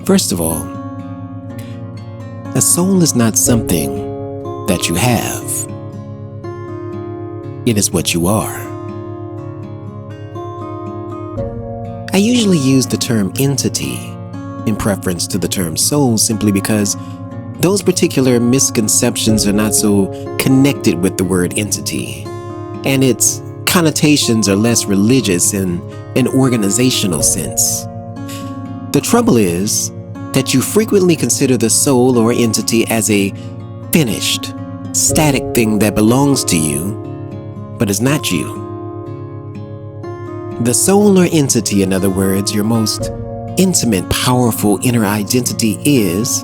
First of all, a soul is not something that you have. It is what you are. I usually use the term entity in preference to the term soul simply because those particular misconceptions are not so connected with the word entity, and its connotations are less religious in an organizational sense. The trouble is that you frequently consider the soul or entity as a finished, static thing that belongs to you, but is not you. The soul or entity, in other words, your most intimate, powerful inner identity is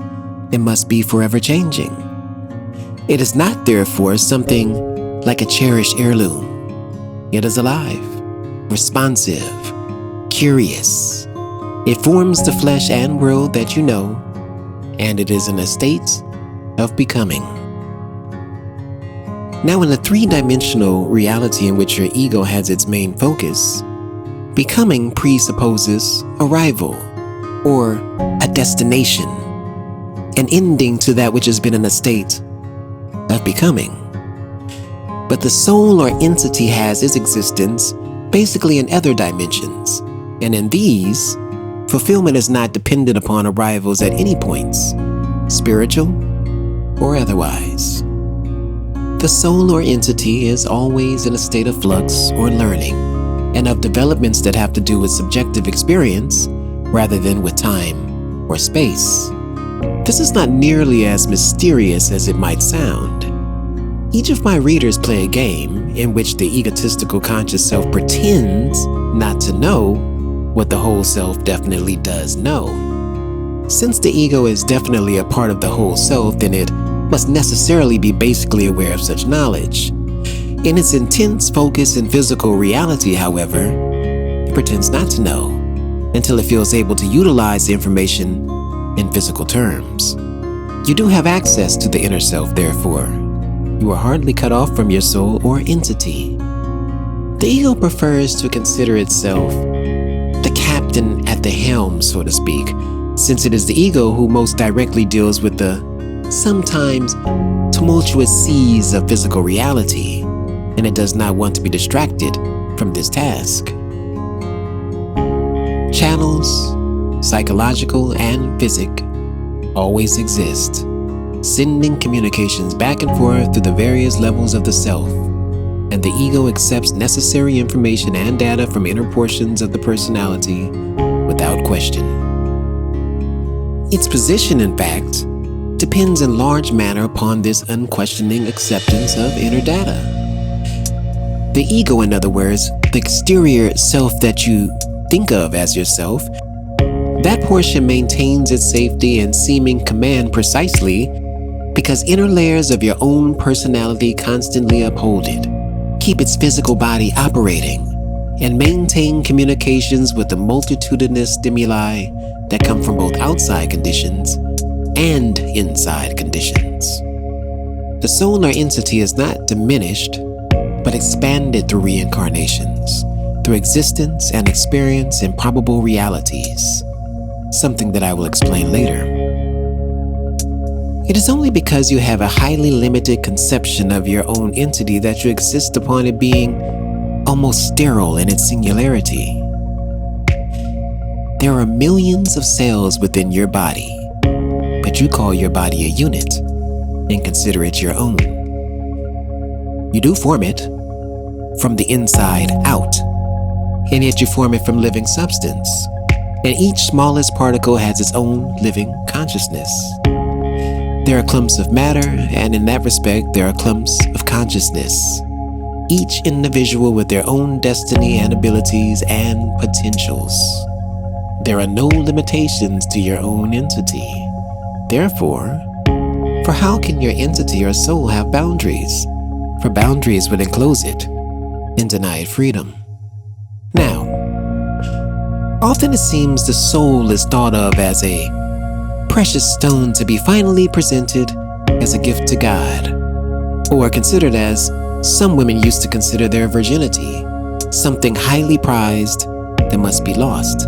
and must be forever changing. It is not, therefore, something like a cherished heirloom. It is alive, responsive, curious. It forms the flesh and world that you know, and it is in a state of becoming. Now, in a three-dimensional reality in which your ego has its main focus, becoming presupposes arrival or a destination, an ending to that which has been in a state of becoming. But the soul or entity has its existence basically in other dimensions, and in these, fulfillment is not dependent upon arrivals at any points, spiritual or otherwise. The soul or entity is always in a state of flux or learning, and of developments that have to do with subjective experience rather than with time or space. This is not nearly as mysterious as it might sound. Each of my readers play a game in which the egotistical conscious self pretends not to know what the whole self definitely does know. Since the ego is definitely a part of the whole self, then it must necessarily be basically aware of such knowledge. In its intense focus in physical reality, however, it pretends not to know until it feels able to utilize the information in physical terms. You do have access to the inner self, therefore. You are hardly cut off from your soul or entity. The ego prefers to consider itself the captain at the helm, so to speak, since it is the ego who most directly deals with the sometimes tumultuous seas of physical reality, and it does not want to be distracted from this task. Channels, psychological and physic, always exist, sending communications back and forth through the various levels of the self, and the ego accepts necessary information and data from inner portions of the personality without question. Its position, in fact, depends in large manner upon this unquestioning acceptance of inner data. The ego, in other words, the exterior self that you think of as yourself, that portion maintains its safety and seeming command precisely because inner layers of your own personality constantly uphold it, keep its physical body operating, and maintain communications with the multitudinous stimuli that come from both outside conditions and inside conditions. The soul or entity is not diminished, but expanded through reincarnations, through existence and experience in probable realities, something that I will explain later. It is only because you have a highly limited conception of your own entity that you insist upon it being almost sterile in its singularity. There are millions of cells within your body, but you call your body a unit and consider it your own. You do form it from the inside out, and yet you form it from living substance, and each smallest particle has its own living consciousness. There are clumps of matter, and in that respect, there are clumps of consciousness, each individual with their own destiny and abilities and potentials. There are no limitations to your own entity. Therefore, for how can your entity or soul have boundaries? For boundaries would enclose it and deny it freedom. Now, often it seems the soul is thought of as a precious stone to be finally presented as a gift to God, or considered as some women used to consider their virginity, something highly prized that must be lost.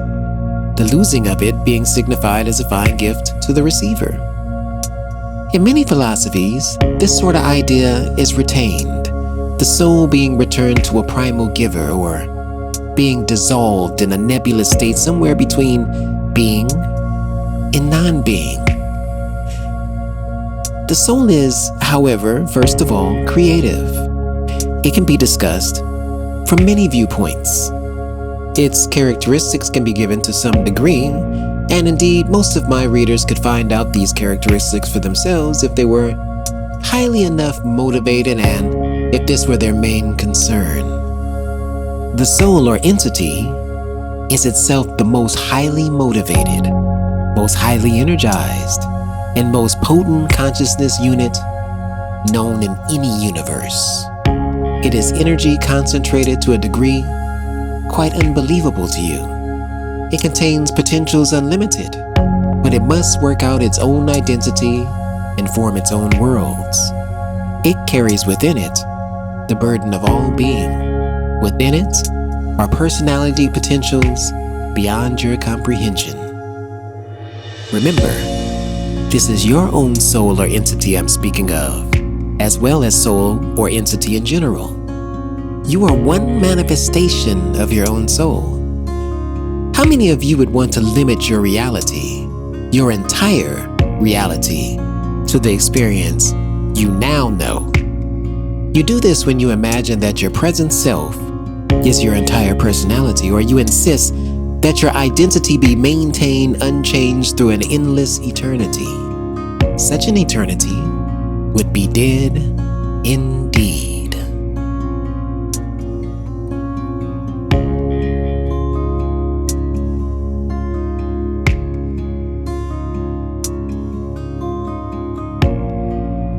the losing of it being signified as a fine gift to the receiver. In many philosophies, this sort of idea is retained, the soul being returned to a primal giver or being dissolved in a nebulous state somewhere between being and non-being. The soul is, however, first of all, creative. It can be discussed from many viewpoints. Its characteristics can be given to some degree, and indeed, most of my readers could find out these characteristics for themselves if they were highly enough motivated and if this were their main concern. The soul or entity is itself the most highly motivated, most highly energized, and most potent consciousness unit known in any universe. It is energy concentrated to a degree quite unbelievable to you. It contains potentials unlimited, but it must work out its own identity and form its own worlds. It carries within it the burden of all being. Within it are personality potentials beyond your comprehension. Remember, this is your own soul or entity I'm speaking of, as well as soul or entity in general. You are one manifestation of your own soul. How many of you would want to limit your reality, your entire reality, to the experience you now know? You do this when you imagine that your present self is your entire personality, or you insist that your identity be maintained unchanged through an endless eternity. Such an eternity would be dead in